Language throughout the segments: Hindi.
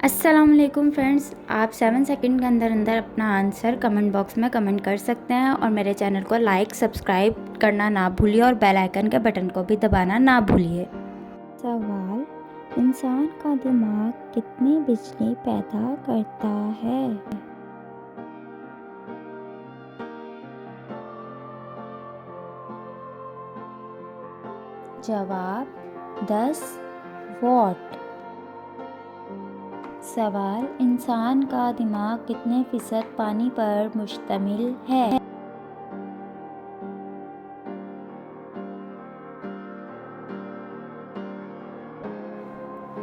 अस्सलामुअलैकुम फ्रेंड्स, आप 7 सेकंड के अंदर अंदर अपना आंसर कमेंट बॉक्स में कमेंट कर सकते हैं और मेरे चैनल को लाइक सब्सक्राइब करना ना भूलिए और बेल आइकन के बटन को भी दबाना ना भूलिए। सवाल: इंसान का दिमाग कितनी बिजली पैदा करता है? जवाब: 10 वॉट। सवाल: इंसान का दिमाग कितने फीसद पानी पर मुश्तमिल है?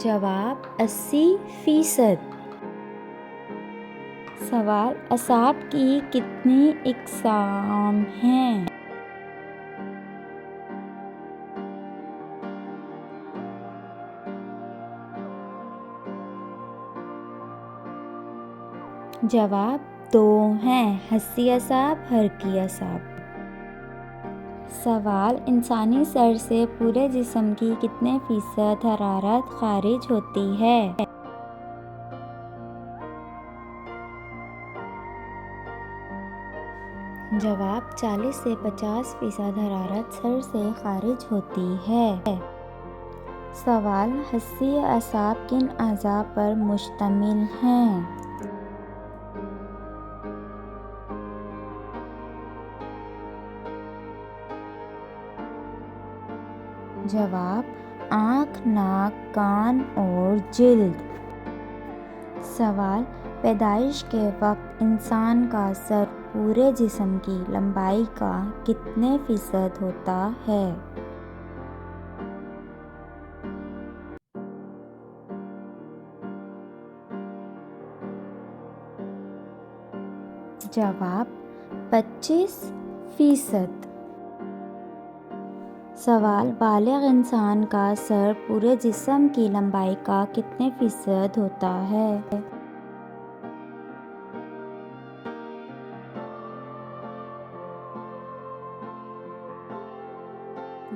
जवाब: 80%। सवाल: असाब की कितनी इकसाम हैं? जवाब: 2 हैं, हस्सी असाब, हरकी असाब। सवाल: इंसानी सर से पूरे जिस्म की कितने फीसद हरारत खारिज होती है? जवाब: 40 से 50% हरारत सर से खारिज होती है। सवाल: हस्सी असाब किन अज़ा पर मुश्तमिल हैं? जवाब: आँख, नाक, कान और जिल्द। सवाल: पैदाइश के वक्त इंसान का सर पूरे जिस्म की लंबाई का कितने फीसद होता है? जवाब: 25%। सवाल: बालिग इंसान का सर पूरे जिस्म की लंबाई का कितने फीसद होता है?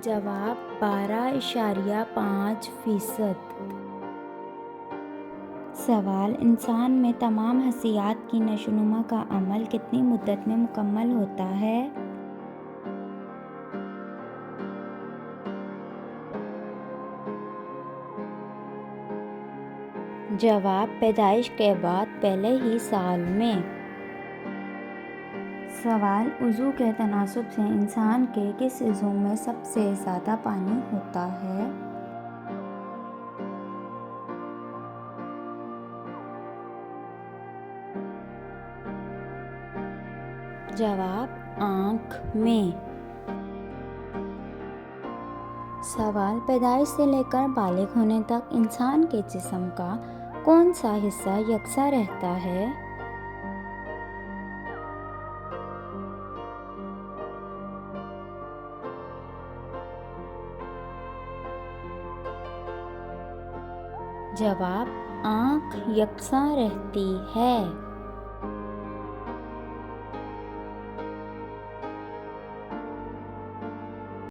जवाब: 12.5%। सवाल: इंसान में तमाम हस्सियात की नशोनुमा का अमल कितनी मुद्दत में मुकम्मल होता है? जवाब: पैदाइश के बाद पहले ही साल में। सवाल: वज़ू के तनासुब से इंसान के किस इज़्ज़ू में सबसे ज़्यादा पानी होता है? जवाब: आँख में। सवाल: पैदाइश से लेकर बालिग होने तक इंसान के जिस्म का कौन सा हिस्सा यकसा रहता है? जवाब: आँख यकसा रहती है।